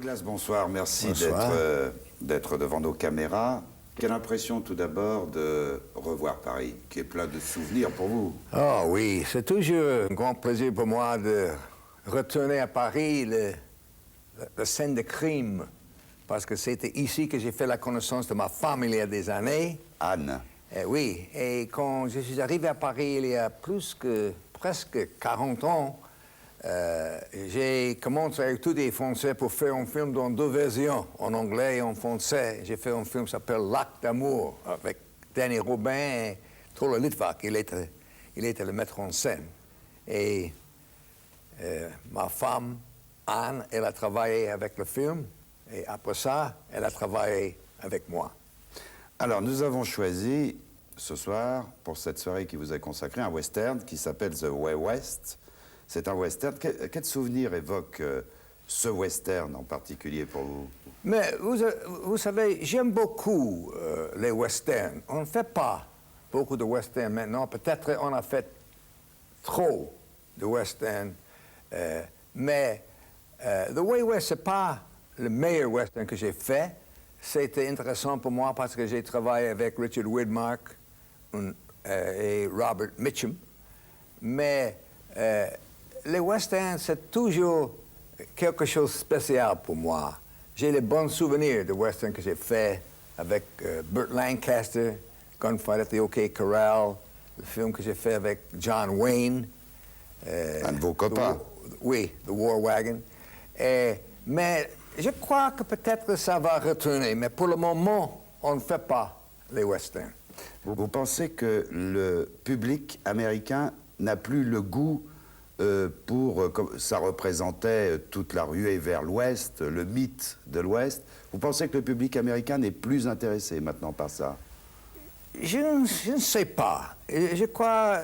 Douglas, bonsoir. Merci Bonsoir. d'être devant nos caméras. Quelle impression tout d'abord de revoir Paris, qui est plein de souvenirs pour vous? Oh oui, c'est toujours un grand plaisir pour moi de retourner à Paris, la scène de crime, parce que c'était ici que j'ai fait la connaissance de ma femme il y a des années. Anne. Oui, et quand je suis arrivé à Paris il y a presque 40 ans, j'ai commencé avec tous des Français pour faire un film dans deux versions, en anglais et en français. J'ai fait un film qui s'appelle L'acte d'amour, avec Danny Robin et Tolle Litvak. Il était le metteur en scène. Et ma femme, Anne, elle a travaillé avec le film, et après ça, elle a travaillé avec moi. Alors, nous avons choisi ce soir, pour cette soirée qui vous est consacrée, un western qui s'appelle The Way West. C'est un western. Quel souvenir évoque ce western en particulier pour vous? Mais vous savez, j'aime beaucoup les westerns. On ne fait pas beaucoup de westerns maintenant. Peut-être on a fait trop de westerns. Mais The Way West, ce n'est pas le meilleur western que j'ai fait. C'était intéressant pour moi parce que j'ai travaillé avec Richard Widmark et Robert Mitchum. Mais les westerns, c'est toujours quelque chose de spécial pour moi. J'ai les bons souvenirs de westerns que j'ai fait avec Burt Lancaster, Gunfight at the OK Corral, le film que j'ai fait avec John Wayne. Un de vos copains. Oui, The War Wagon. Mais je crois que peut-être ça va retourner, mais pour le moment, on ne fait pas les westerns. Vous pensez que le public américain n'a plus le goût comme ça représentait toute la ruée vers l'Ouest, le mythe de l'Ouest. Vous pensez que le public américain n'est plus intéressé maintenant par ça? Je ne sais pas. Je crois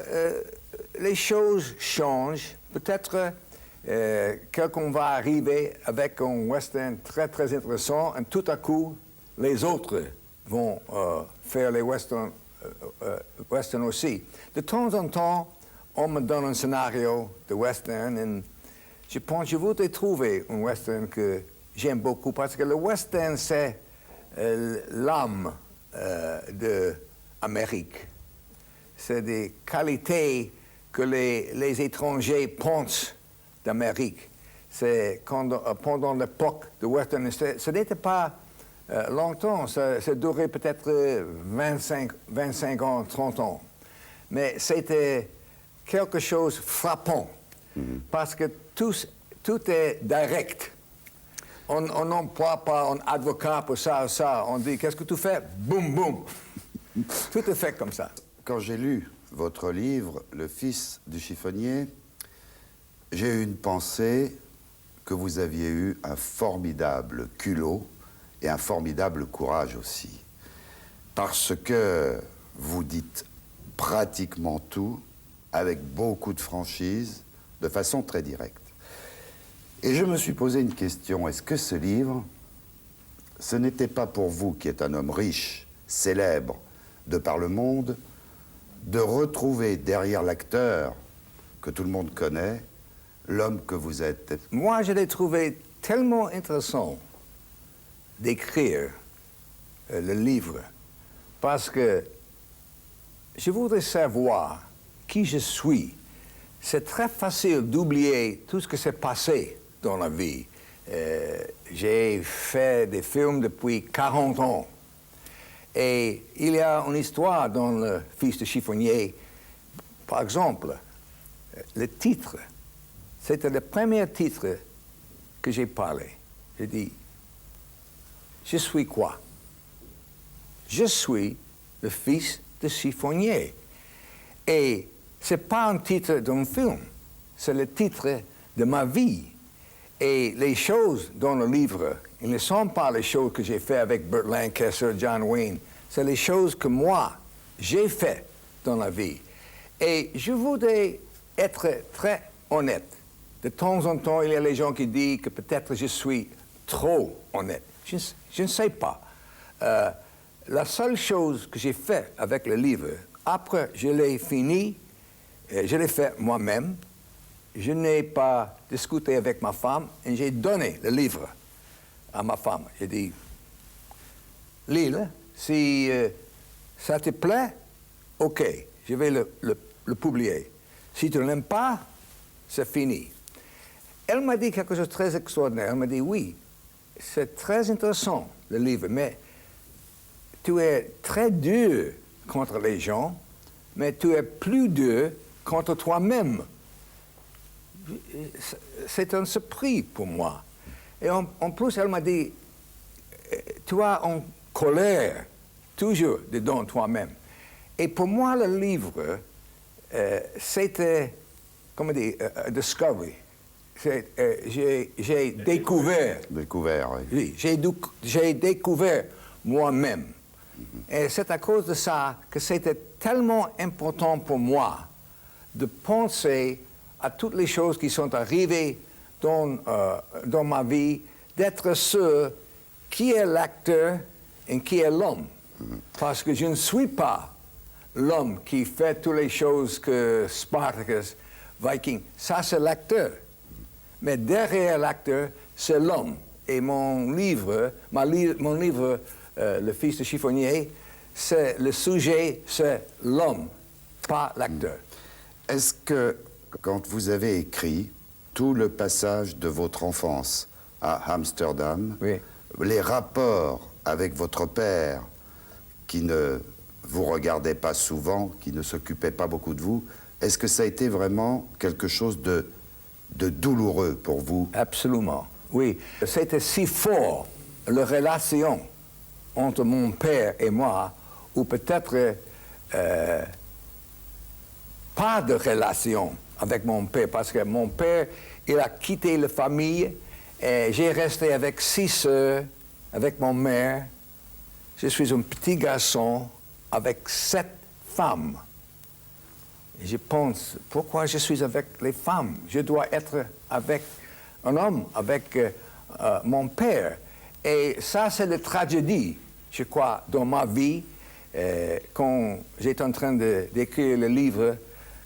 les choses changent. Peut-être quelqu'un va arriver avec un western très, très intéressant et tout à coup, les autres vont faire les westerns aussi. De temps en temps, on me donne un scénario de western et je pense que je voudrais trouver un western que j'aime beaucoup parce que le western, c'est l'âme de l'Amérique. C'est des qualités que les étrangers pensent d'Amérique. C'est pendant l'époque de western, ce n'était pas longtemps, ça durait peut-être 25 ans, 30 ans. Mais c'était quelque chose de frappant, parce que tout est direct. On n'emploie pas un avocat pour ça ou ça. On dit, qu'est-ce que tu fais? Boum, boum. Tout est fait comme ça. Quand j'ai lu votre livre, Le fils du chiffonnier, j'ai eu une pensée que vous aviez eu un formidable culot et un formidable courage aussi. Parce que vous dites pratiquement tout, avec beaucoup de franchise, de façon très directe. Et je me suis posé une question, est-ce que ce livre, ce n'était pas pour vous, qui êtes un homme riche, célèbre, de par le monde, de retrouver derrière l'acteur que tout le monde connaît, l'homme que vous êtes? Moi, je l'ai trouvé tellement intéressant d'écrire le livre, parce que je voudrais savoir qui je suis. C'est très facile d'oublier tout ce qui s'est passé dans la vie. J'ai fait des films depuis 40 ans. Et il y a une histoire dans Le fils de chiffonnier. Par exemple, le titre, c'était le premier titre que j'ai parlé. J'ai dit, je suis quoi? Je suis le fils de chiffonnier. Et ce n'est pas un titre d'un film, c'est le titre de ma vie. Et les choses dans le livre, ils ne sont pas les choses que j'ai faites avec Burt Lancaster, John Wayne, c'est les choses que moi, j'ai faites dans la vie. Et je voudrais être très honnête. De temps en temps, il y a les gens qui disent que peut-être je suis trop honnête. Je ne sais pas. La seule chose que j'ai faite avec le livre, après je l'ai fini, je l'ai fait moi-même, je n'ai pas discuté avec ma femme et j'ai donné le livre à ma femme. J'ai dit, lis-le, si ça te plaît, OK, je vais le publier. Si tu ne l'aimes pas, c'est fini. Elle m'a dit quelque chose de très extraordinaire. Elle m'a dit, oui, c'est très intéressant, le livre, mais tu es très dur contre les gens, mais tu es plus dur contre toi-même. C'est un surpris pour moi. Et en plus, elle m'a dit, tu as en colère toujours dedans toi-même. Et pour moi, le livre, c'était, comment dire, discovery. J'ai découvert. Découvert, oui. Oui, j'ai découvert moi-même. Et c'est à cause de ça que c'était tellement important pour moi de penser à toutes les choses qui sont arrivées dans ma vie, d'être sûr qui est l'acteur et qui est l'homme. Parce que je ne suis pas l'homme qui fait toutes les choses que Spartacus, Viking, ça c'est l'acteur. Mais derrière l'acteur, c'est l'homme. Et mon livre, Le Fils du chiffonnier, c'est le sujet, c'est l'homme, pas l'acteur. Est-ce que, quand vous avez écrit tout le passage de votre enfance à Amsterdam, Oui. les rapports avec votre père, qui ne vous regardait pas souvent, qui ne s'occupait pas beaucoup de vous, est-ce que ça a été vraiment quelque chose de douloureux pour vous? Absolument, oui. C'était si fort, la relation entre mon père et moi, ou peut-être pas de relation avec mon père, parce que mon père, il a quitté la famille, et j'ai resté avec 6 sœurs, avec mon mère. Je suis un petit garçon avec 7 femmes. Et je pense, pourquoi je suis avec les femmes? Je dois être avec un homme, avec mon père. Et ça, c'est la tragédie, je crois, dans ma vie, quand j'étais en train d'écrire le livre,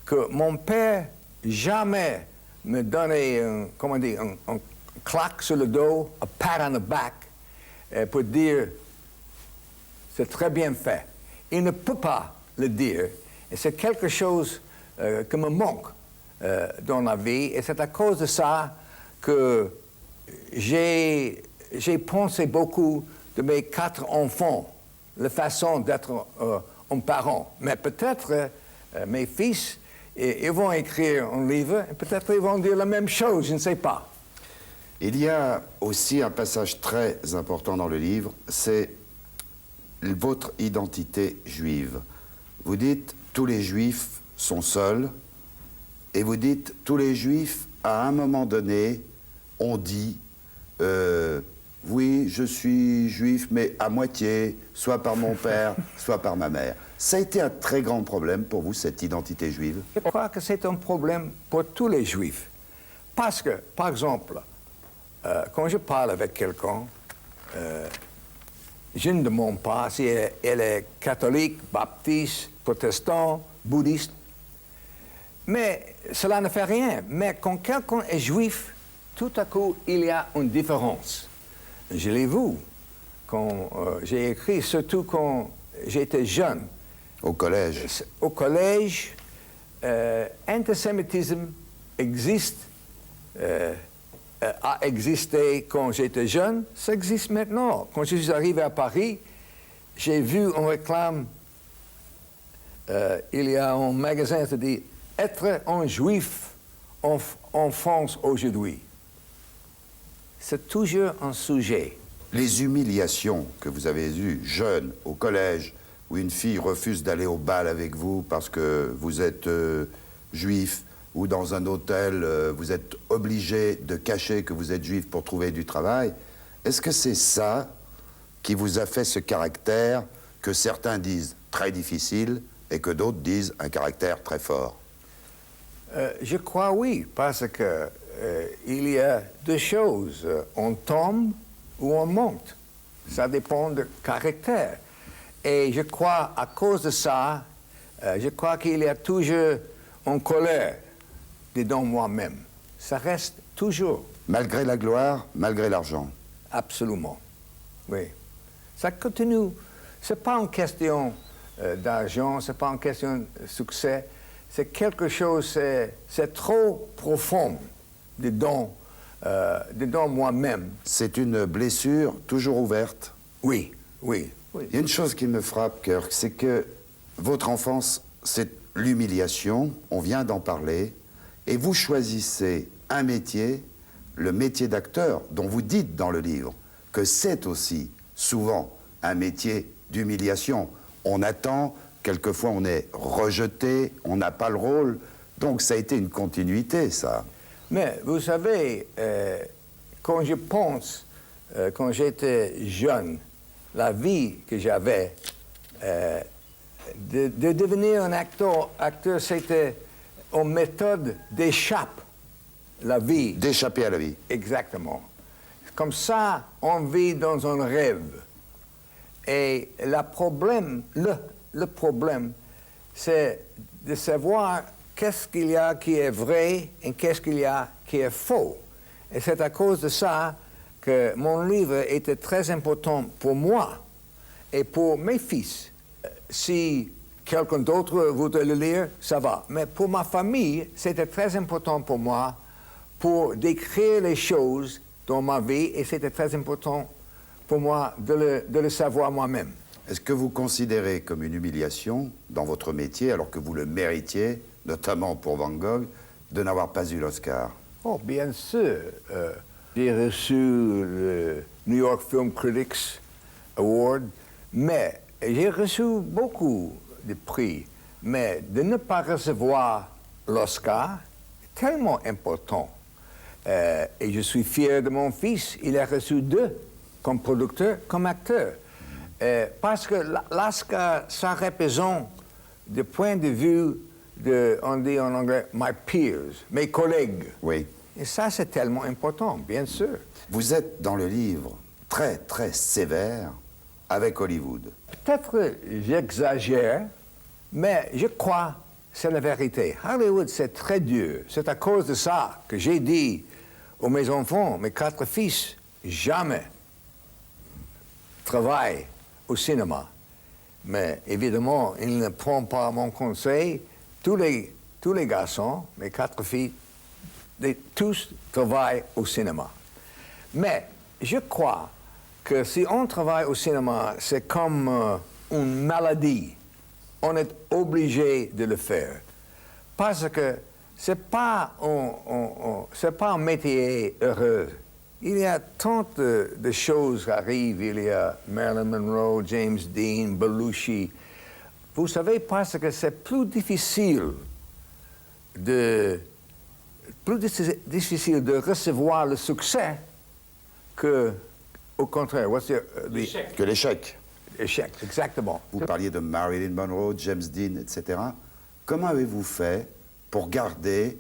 que mon père jamais me donnait un claque sur le dos, un pat on the back, pour dire, c'est très bien fait. Il ne peut pas le dire. Et c'est quelque chose qui me manque dans la vie. Et c'est à cause de ça que j'ai pensé beaucoup de mes 4 enfants, la façon d'être un parent. Mais peut-être mes fils, ils vont écrire un livre, et peut-être ils vont dire la même chose, je ne sais pas. Il y a aussi un passage très important dans le livre, c'est votre identité juive. Vous dites, tous les juifs sont seuls, et vous dites, tous les juifs, à un moment donné, ont dit, oui, je suis juif, mais à moitié, soit par mon père, soit par ma mère. Ça a été un très grand problème pour vous, cette identité juive? Je crois que c'est un problème pour tous les juifs. Parce que, par exemple, quand je parle avec quelqu'un, je ne demande pas si elle est catholique, baptiste, protestant, bouddhiste. Mais cela ne fait rien. Mais quand quelqu'un est juif, tout à coup, il y a une différence. Je l'ai vu quand j'ai écrit, surtout quand j'étais jeune. Au collège? Au collège, antisémitisme existe, a existé quand j'étais jeune, ça existe maintenant. Quand je suis arrivé à Paris, j'ai vu une réclame, il y a un magasin qui dit « Être un juif en France aujourd'hui ». C'est toujours un sujet. Les humiliations que vous avez eues jeune, au collège, où une fille refuse d'aller au bal avec vous parce que vous êtes juif, ou dans un hôtel, vous êtes obligé de cacher que vous êtes juif pour trouver du travail, est-ce que c'est ça qui vous a fait ce caractère que certains disent très difficile et que d'autres disent un caractère très fort? Je crois oui, parce que il y a 2 choses. On tombe ou on monte. Ça dépend du caractère. Et je crois, à cause de ça, je crois qu'il y a toujours une colère dedans moi-même. Ça reste toujours. Malgré la gloire, malgré l'argent? absolument. Oui. Ça continue. C'est pas une question d'argent, c'est pas une question de succès. C'est quelque chose, c'est trop profond dedans moi-même. C'est une blessure toujours ouverte. Oui, oui. Il y a une chose qui me frappe, Kirk, c'est que votre enfance, c'est l'humiliation, on vient d'en parler, et vous choisissez un métier, le métier d'acteur, dont vous dites dans le livre que c'est aussi souvent un métier d'humiliation. On attend, quelquefois on est rejeté, on n'a pas le rôle, donc ça a été une continuité, ça. Mais vous savez, quand je pense, quand j'étais jeune, la vie que j'avais, de devenir un acteur, c'était une méthode d'échappe la vie. D'échapper à la vie. Exactement. Comme ça, on vit dans un rêve. Et le problème, c'est de savoir qu'est-ce qu'il y a qui est vrai et qu'est-ce qu'il y a qui est faux. Et c'est à cause de ça que mon livre était très important pour moi et pour mes fils. Si quelqu'un d'autre voudrait le lire, ça va. Mais pour ma famille, c'était très important pour moi pour décrire les choses dans ma vie et c'était très important pour moi de le savoir moi-même. Est-ce que vous considérez comme une humiliation dans votre métier, alors que vous le méritiez, notamment pour Van Gogh, de n'avoir pas eu l'Oscar? Oh, bien sûr. J'ai reçu le New York Film Critics Award, mais j'ai reçu beaucoup de prix. Mais de ne pas recevoir l'Oscar est tellement important. Et je suis fier de mon fils. Il a reçu 2, comme producteur, comme acteur. Parce que l'Oscar, ça représente, du point de vue de, on dit en anglais, my peers, mes collègues. Oui. Et ça, c'est tellement important, bien sûr. Vous êtes, dans le livre, très, très sévère avec Hollywood. Peut-être j'exagère, mais je crois que c'est la vérité. Hollywood, c'est très dur. C'est à cause de ça que j'ai dit aux mes enfants, mes 4 fils, jamais travaille au cinéma. Mais évidemment, ils ne prennent pas mon conseil. Tous les garçons, mes 4 filles, tous travaillent au cinéma. Mais je crois que si on travaille au cinéma, c'est comme une maladie. On est obligé de le faire. Parce que c'est pas un métier heureux. Il y a tant de choses qui arrivent. Il y a Marilyn Monroe, James Dean, Belushi. Vous savez, parce que c'est plus difficile de recevoir le succès que, au contraire, que l'échec. Échec, exactement. Vous parliez de Marilyn Monroe, James Dean, etc. Comment avez-vous fait pour garder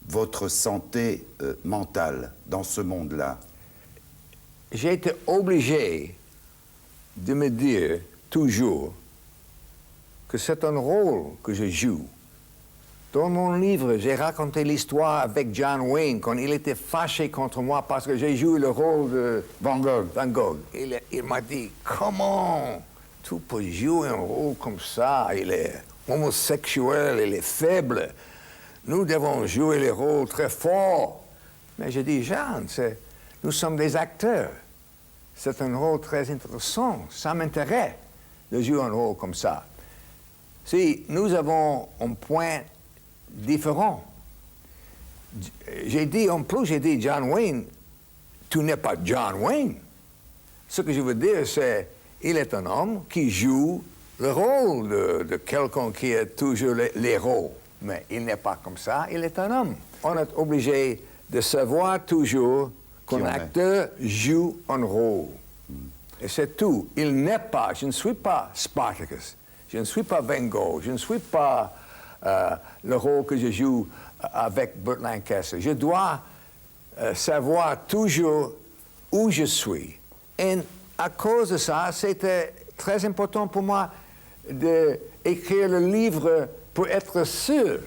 votre santé mentale dans ce monde-là? J'ai été obligé de me dire toujours que c'est un rôle que je joue. Dans mon livre, j'ai raconté l'histoire avec John Wayne quand il était fâché contre moi parce que j'ai joué le rôle de Van Gogh. Van Gogh. Il m'a dit, comment tu peux jouer un rôle comme ça? Il est homosexuel, il est faible. Nous devons jouer les rôles très forts. Mais j'ai dit, Jean, nous sommes des acteurs. C'est un rôle très intéressant. Ça m'intéresse de jouer un rôle comme ça. Si nous avons un point différent. J'ai dit, John Wayne, tu n'es pas John Wayne. Ce que je veux dire, c'est il est un homme qui joue le rôle de quelqu'un qui est toujours l'héros. Mais il n'est pas comme ça, il est un homme. On est obligé de savoir toujours qu'un acteur joue un rôle. Et c'est tout. Il n'est pas, je ne suis pas Spartacus, je ne suis pas Van Gogh, je ne suis pas le rôle que je joue avec Burt Lancaster. Je dois savoir toujours où je suis. Et à cause de ça, c'était très important pour moi d'écrire le livre pour être sûr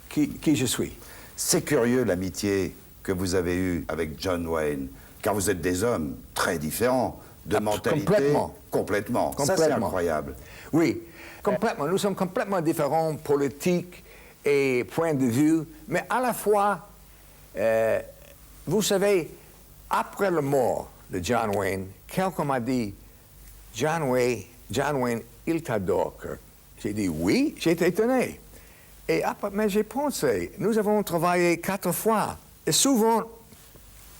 qui je suis. C'est curieux l'amitié que vous avez eue avec John Wayne. car vous êtes des hommes très différents, de mentalité. Complètement. Complètement. Ça, c'est incroyable. Oui, complètement. Nous sommes complètement différents, politiques et point de vue, mais à la fois, vous savez, après la mort de John Wayne, quelqu'un m'a dit, John Wayne, il t'adore, Kirk. J'ai dit oui, j'étais étonné. Et après, mais j'ai pensé, nous avons travaillé 4 fois, et souvent,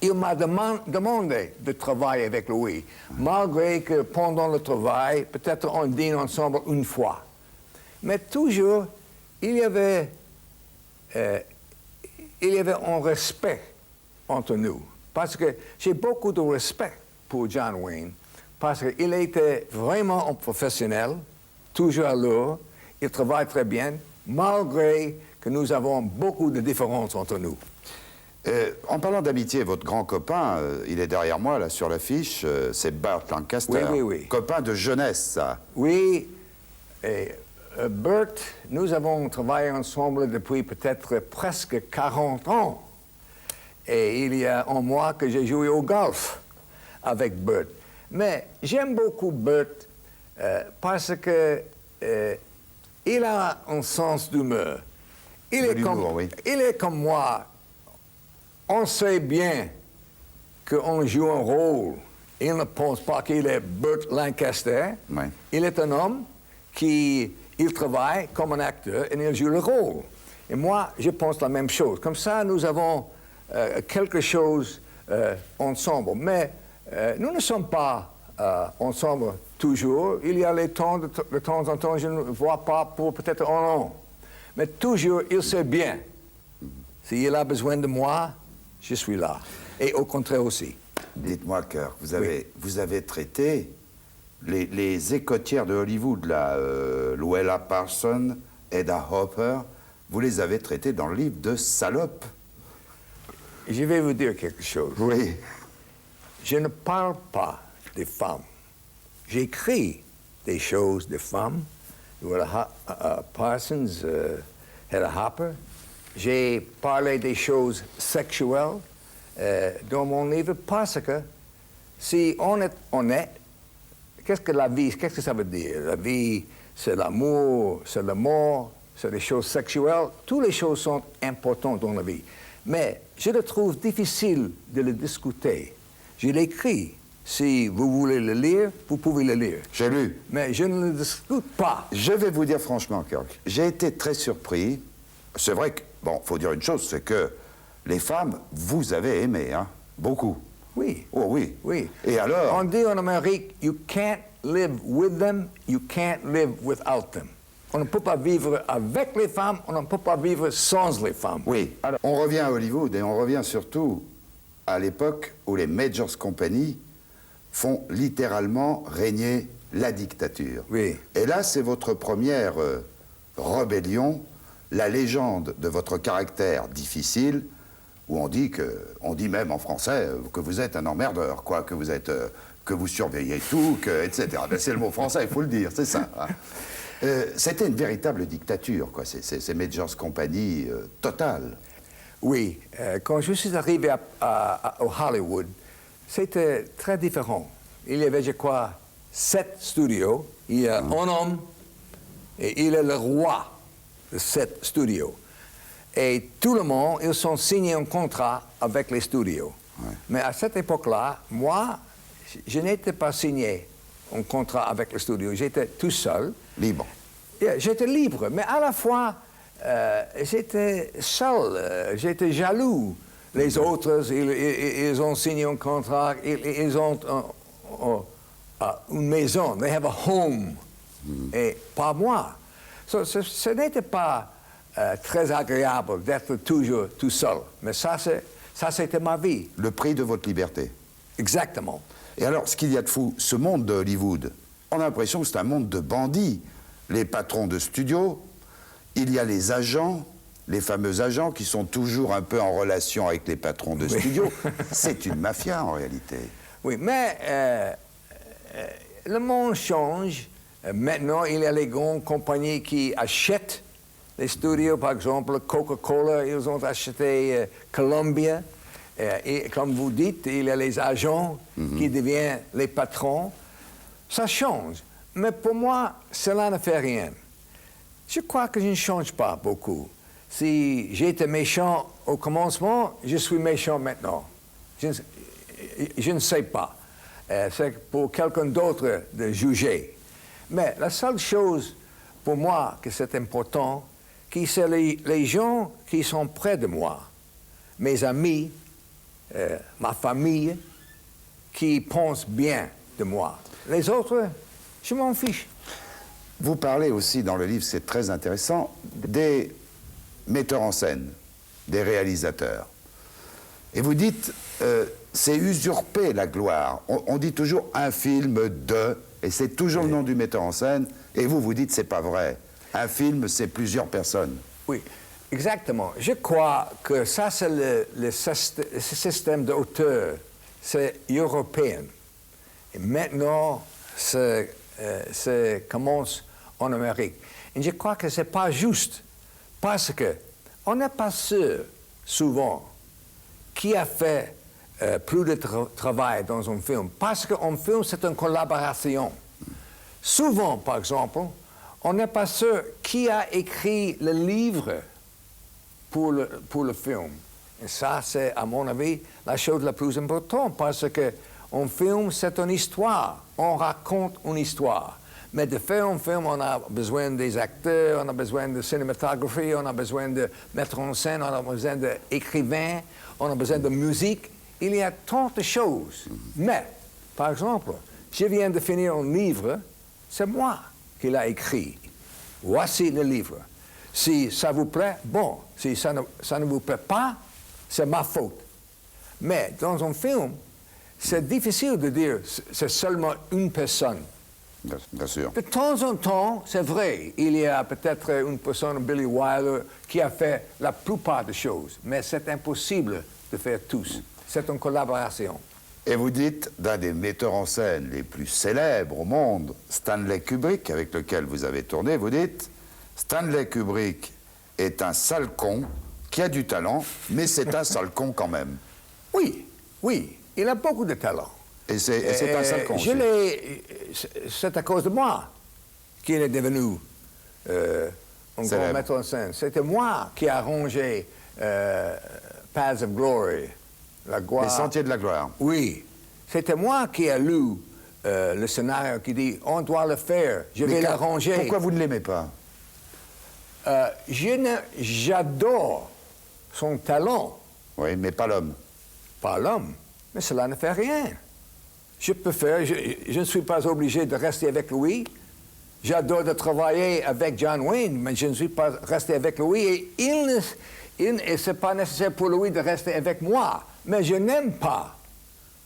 il m'a demandé de travailler avec lui, malgré que pendant le travail, peut-être on dîne ensemble une fois. Mais toujours, il y avait un respect entre nous. Parce que j'ai beaucoup de respect pour John Wayne, parce qu'il était vraiment un professionnel, toujours à l'heure, il travaille très bien, malgré que nous avons beaucoup de différences entre nous. En parlant d'amitié, votre grand copain, il est derrière moi, là, sur l'affiche, c'est Burt Lancaster. Oui, oui, oui. Copain de jeunesse, ça. Oui, et Burt, nous avons travaillé ensemble depuis peut-être presque 40 ans. Et il y a un mois que j'ai joué au golf avec Burt. Mais j'aime beaucoup Burt parce que il a un sens d'humeur. Il est comme moi. On sait bien qu'on joue un rôle. Il ne pense pas qu'il est Burt Lancaster. Oui. Il est un homme qui travaille comme un acteur et il joue le rôle. Et moi, je pense la même chose. Comme ça, nous avons quelque chose ensemble. Mais nous ne sommes pas ensemble toujours. Il y a de temps en temps, je ne vois pas pour peut-être un an. Mais toujours, il sait bien. S'il a besoin de moi, je suis là. Et au contraire aussi. Dites-moi, Kirk, vous avez traité les écotières de Hollywood, là, Luella Parsons, Hedda Hopper, vous les avez traitées dans le livre de salopes. Je vais vous dire quelque chose. Oui. Je ne parle pas des femmes. J'écris des choses des femmes. Luella Parsons, Hedda Hopper. J'ai parlé des choses sexuelles dans mon livre parce que si on est honnête, qu'est-ce que la vie, qu'est-ce que ça veut dire? La vie, c'est l'amour, c'est la mort, c'est les choses sexuelles. Toutes les choses sont importantes dans la vie. Mais je le trouve difficile de le discuter. Je l'écris. Si vous voulez le lire, vous pouvez le lire. J'ai lu. Mais je ne le discute pas. Je vais vous dire franchement, Kirk, j'ai été très surpris. C'est vrai que, bon, faut dire une chose, c'est que les femmes, vous avez aimé, hein, beaucoup. Oui. Oh oui. Oui. Et alors? On dit en Amérique, you can't live with them, you can't live without them. On ne peut pas vivre avec les femmes, on ne peut pas vivre sans les femmes. Oui. Alors, on revient à Hollywood et on revient surtout à l'époque où les Majors Company font littéralement régner la dictature. Oui. Et là, c'est votre première rébellion, la légende de votre caractère difficile, où on dit même en français que vous êtes un emmerdeur, quoi, que vous surveillez tout, etc. Ben, c'est le mot français, il faut le dire, c'est ça. Hein. C'était une véritable dictature, quoi, ces Majors Company totale. Oui, quand je suis arrivé à Hollywood, c'était très différent. Il y avait, je crois, 7 studios. Il y a un homme et il est le roi de 7 studios. Et tout le monde, ils ont signé un contrat avec les studios. Ouais. Mais à cette époque-là, moi, je n'étais pas signé un contrat avec les studios. J'étais tout seul. Libre. Yeah, j'étais libre, mais à la fois, j'étais seul. J'étais jaloux. Les autres, ils ont signé un contrat, ils ont une maison, they have a home, et pas moi. Ce n'était pas très agréable d'être toujours tout seul, mais ça c'était ma vie. Le prix de votre liberté. Exactement. Et alors, ce qu'il y a de fou, ce monde de Hollywood, on a l'impression que c'est un monde de bandits. Les patrons de studios, il y a les agents, les fameux agents qui sont toujours un peu en relation avec les patrons de studio. C'est une mafia, en réalité. Oui, mais le monde change. Maintenant, il y a les grandes compagnies qui achètent les studios. Par exemple, Coca-Cola, ils ont acheté Columbia. Et comme vous dites, il y a les agents qui deviennent les patrons. Ça change. Mais pour moi, cela ne fait rien. Je crois que je ne change pas beaucoup. Si j'étais méchant au commencement, je suis méchant maintenant. Je ne sais pas. C'est pour quelqu'un d'autre de juger. Mais la seule chose pour moi que c'est important, c'est les gens qui sont près de moi, mes amis, ma famille, qui pensent bien de moi. Les autres, je m'en fiche. Vous parlez aussi dans le livre, c'est très intéressant, des metteurs en scène, des réalisateurs. Et vous dites, c'est usurper la gloire. On dit toujours un film de, et c'est toujours le nom du metteur en scène, et vous dites, c'est pas vrai. Un film, c'est plusieurs personnes. Oui, exactement. Je crois que ça, c'est le système d'auteur. C'est européen. Et maintenant, ça commence en Amérique. Et je crois que ce n'est pas juste, parce qu'on n'est pas sûr, souvent, qui a fait plus de travail dans un film. Parce qu'un film, c'est une collaboration. Souvent, par exemple, on n'est pas sûr qui a écrit le livre pour le film. Et ça, c'est, à mon avis, la chose la plus importante, parce qu'un film, c'est une histoire. On raconte une histoire. Mais de faire un film, on a besoin des acteurs, on a besoin de cinématographie, on a besoin de mettre en scène, on a besoin d'écrivains, on a besoin de musique. Il y a tant de choses. Mais, par exemple, je viens de finir un livre, c'est moi qui l'ai écrit. Voici le livre. Si ça vous plaît, bon. Si ça ne vous plaît pas, c'est ma faute. Mais dans un film, c'est difficile de dire c'est seulement une personne. Bien sûr. De temps en temps, c'est vrai, il y a peut-être une personne, Billy Wilder, qui a fait la plupart des choses, mais c'est impossible de faire tous. C'est une collaboration. Et vous dites, d'un des metteurs en scène les plus célèbres au monde, Stanley Kubrick, avec lequel vous avez tourné, vous dites, Stanley Kubrick est un sale con qui a du talent, mais c'est un sale con quand même. Oui, oui, il a beaucoup de talent. Et c'est un sale con. C'est à cause de moi qu'il est devenu un grand metteur en scène. C'était moi qui ai arrangé Paths of Glory, la gloire. Les Sentiers de la Gloire. Oui. C'était moi qui ai lu le scénario qui dit « on doit le faire, je vais l'arranger ». Pourquoi vous ne l'aimez pas? J'adore son talent. Oui, mais pas l'homme. Pas l'homme. Mais cela ne fait rien. Je peux faire, je ne suis pas obligé de rester avec lui. J'adore de travailler avec John Wayne, mais je ne suis pas resté avec lui. Et ce n'est pas nécessaire pour lui de rester avec moi. Mais je n'aime pas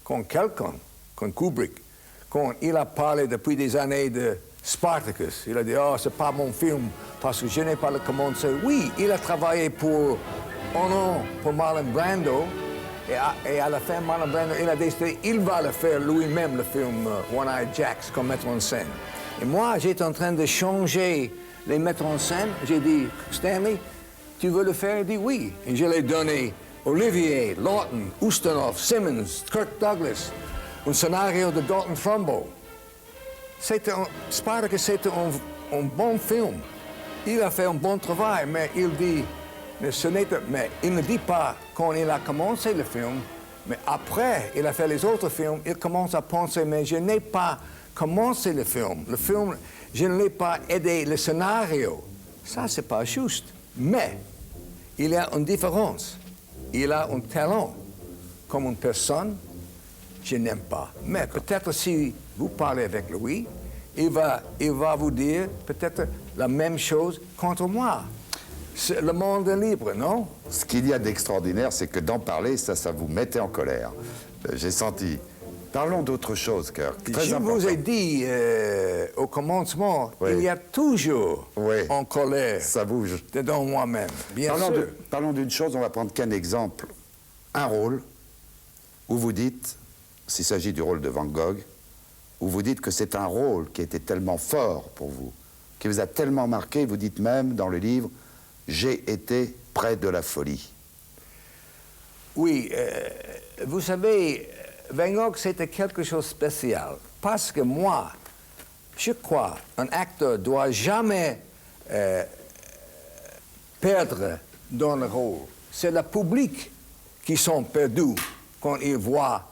quand quelqu'un, comme Kubrick, quand il a parlé depuis des années de Spartacus, il a dit « Oh, c'est pas mon film parce que je n'ai pas le commencé ». Oui, il a travaillé pour un an pour Marlon Brando. Et à la fin, Marlon Brando, il a décidé qu'il va le faire lui-même, le film One-Eyed Jacks, comme metteur en scène. Et moi, j'étais en train de changer les metteurs en scène. J'ai dit, Stanley, tu veux le faire? Il dit oui. Et je l'ai donné Olivier, Lawton, Ustinov, Simmons, Kirk Douglas, un scénario de Dalton Trumbo. Spartacus, c'était un bon film. Il a fait un bon travail, mais il dit... Mais il ne dit pas quand il a commencé le film, mais après il a fait les autres films, il commence à penser, mais je n'ai pas commencé le film. Le film, je ne l'ai pas aidé, le scénario. Ça, c'est pas juste. Mais il y a une différence. Il a un talent. Comme une personne, je n'aime pas. Mais peut-être si vous parlez avec lui, il va vous dire peut-être la même chose contre moi. Le monde est libre, non? Ce qu'il y a d'extraordinaire, c'est que d'en parler, ça vous mettait en colère. J'ai senti. Parlons d'autre chose, Kirk. Très important. Je vous ai dit au commencement, oui. Il y a toujours en colère ça bouge. dedans moi-même. Bien sûr. Parlons d'une chose, on va prendre qu'un exemple. Un rôle où vous dites, s'il s'agit du rôle de Van Gogh, où vous dites que c'est un rôle qui était tellement fort pour vous, qui vous a tellement marqué, vous dites même dans le livre, j'ai été près de la folie. Oui, vous savez, Van Gogh, c'était quelque chose de spécial. Parce que moi, je crois, un acteur doit jamais perdre dans le rôle. C'est le public qui sont perdus quand ils voient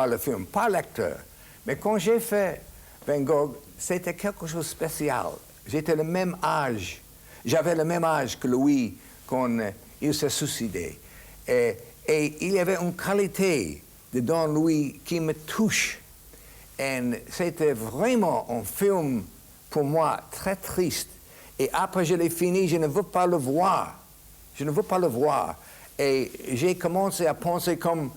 le film, pas l'acteur. Mais quand j'ai fait Van Gogh, c'était quelque chose de spécial. J'étais le même âge. J'avais le même âge que lui quand il s'est suicidé. Et il y avait une qualité dedans lui qui me touche. Et c'était vraiment un film, pour moi, très triste. Et après je l'ai fini, je ne veux pas le voir. Je ne veux pas le voir. Et j'ai commencé à penser comme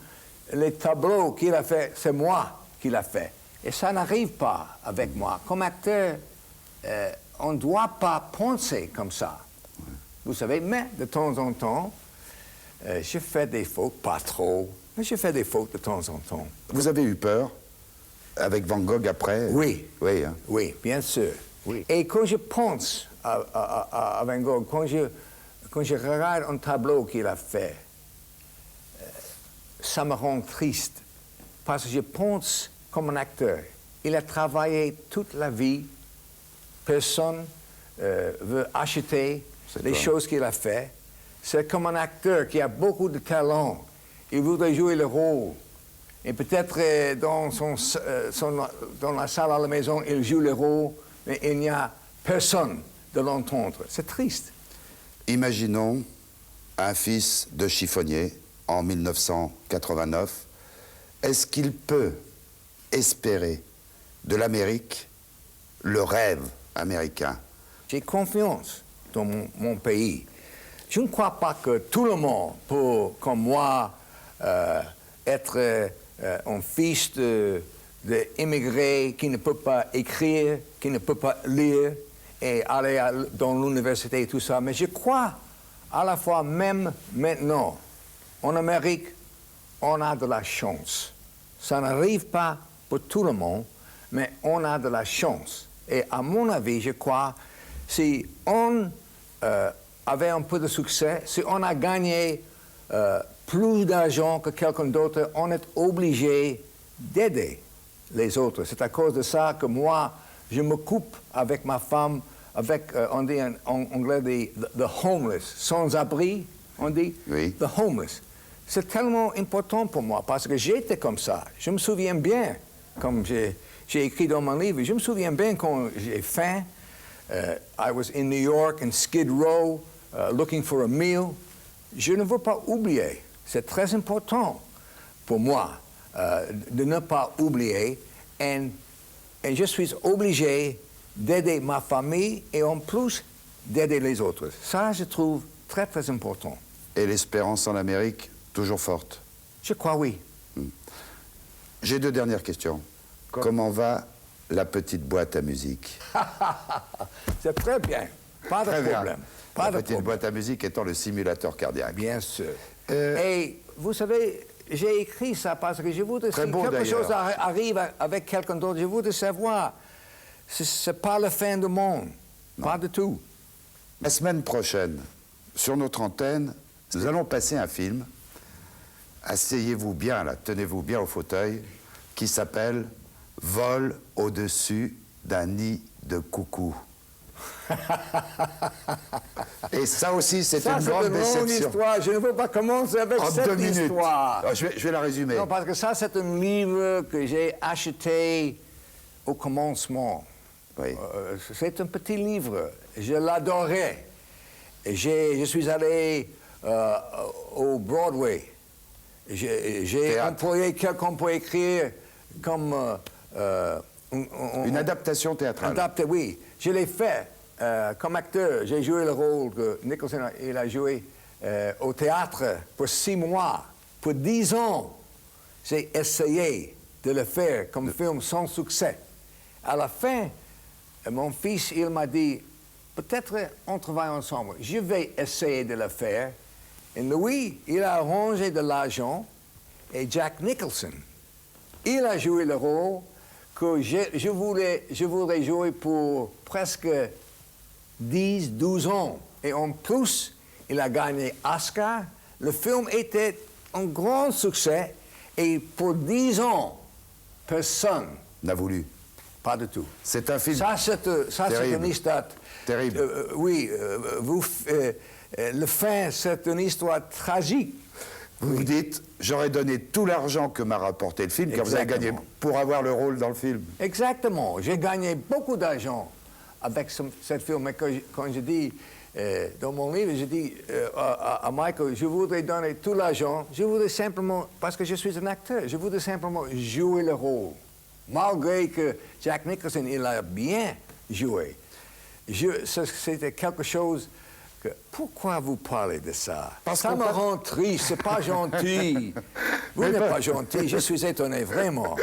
les tableaux qu'il a fait, c'est moi qui l'a fait. Et ça n'arrive pas avec moi. Comme acteur, on ne doit pas penser comme ça. Vous savez, mais de temps en temps, je fais des fautes, pas trop, mais je fais des fautes de temps en temps. Vous avez eu peur avec Van Gogh après? Oui. Oui, hein? Oui, bien sûr. Oui. Et quand je pense à Van Gogh, quand je regarde un tableau qu'il a fait, ça me rend triste. Parce que je pense comme un acteur. Il a travaillé toute la vie. Personne veut acheter les choses qu'il a fait. C'est comme un acteur qui a beaucoup de talent. Il voudrait jouer le rôle. Et peut-être dans la salle à la maison, il joue le rôle, mais il n'y a personne de l'entendre. C'est triste. Imaginons un fils de chiffonnier en 1989. Est-ce qu'il peut espérer de l'Amérique le rêve américain? J'ai confiance dans mon pays. Je ne crois pas que tout le monde peut, comme moi, être un fils d'immigré qui ne peut pas écrire, qui ne peut pas lire et aller dans l'université et tout ça. Mais je crois à la fois, même maintenant, en Amérique, on a de la chance. Ça n'arrive pas pour tout le monde, mais on a de la chance. Et à mon avis, je crois, si on avait un peu de succès, si on a gagné plus d'argent que quelqu'un d'autre, on est obligé d'aider les autres. C'est à cause de ça que moi, je me coupe avec ma femme, avec, on dit en anglais, the homeless, sans-abri, on dit, oui. The homeless. C'est tellement important pour moi, parce que j'étais comme ça. Je me souviens bien, comme j'ai écrit dans mon livre, je me souviens bien quand j'ai faim. I was in New York, in Skid Row, looking for a meal. Je ne veux pas oublier. C'est très important pour moi de ne pas oublier. Et je suis obligé d'aider ma famille et en plus d'aider les autres. Ça, je trouve très, très important. Et l'espérance en Amérique, toujours forte? Je crois oui. J'ai deux dernières questions. Comment va la petite boîte à musique? C'est très bien. Pas de problème. La petite boîte à musique étant le simulateur cardiaque. Bien sûr. Et vous savez, j'ai écrit ça parce que je voudrais, si quelque chose arrive avec quelqu'un d'autre, je voudrais savoir, c'est pas la fin du monde. Non. Pas du tout. La semaine prochaine, sur notre antenne, nous allons passer un film. Asseyez-vous bien, là, tenez-vous bien au fauteuil, qui s'appelle « Vol au-dessus d'un nid de coucou ». Et ça aussi, c'est une grande déception. Longue histoire. Je ne veux pas commencer avec cette histoire. Je vais la résumer. Non, parce que ça, c'est un livre que j'ai acheté au commencement. Oui. C'est un petit livre. Je l'adorais. Je suis allé au Broadway. J'ai employé quelqu'un pour écrire comme... une adaptation théâtrale. Oui. Je l'ai fait comme acteur. J'ai joué le rôle que Nicholson il a joué au théâtre pour 6 mois. Pour 10 ans, j'ai essayé de le faire comme film sans succès. À la fin, mon fils, il m'a dit, peut-être on travaille ensemble. Je vais essayer de le faire. Et lui, il a arrangé de l'argent. Et Jack Nicholson, il a joué le rôle que je voudrais jouer pour presque 10, 12 ans. Et en plus, il a gagné Oscar. Le film était un grand succès et pour 10 ans, personne, N'a voulu. pas du tout. C'est un film Ça, c'est une histoire. Terrible. Oui, le fin, c'est une histoire tragique. Vous vous dites, j'aurais donné tout l'argent que m'a rapporté le film, car vous avez gagné pour avoir le rôle dans le film. Exactement. J'ai gagné beaucoup d'argent avec cette film. Mais quand je dis, dans mon livre, je dis à Michael, je voudrais donner tout l'argent, je voudrais simplement, parce que je suis un acteur, je voudrais simplement jouer le rôle. Malgré que Jack Nicholson, il a bien joué. C'était quelque chose que... Pourquoi vous parlez de ça? Ça me rend triste, c'est pas gentil. Vous n'êtes pas gentil, je suis étonné, vraiment.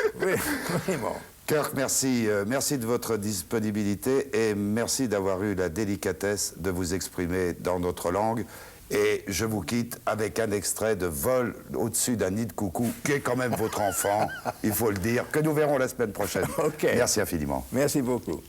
Vraiment. Kirk, merci. Merci de votre disponibilité et merci d'avoir eu la délicatesse de vous exprimer dans notre langue. Et je vous quitte avec un extrait de Vol au-dessus d'un nid de coucou, qui est quand même votre enfant, il faut le dire, que nous verrons la semaine prochaine. Okay. Merci infiniment. Merci beaucoup.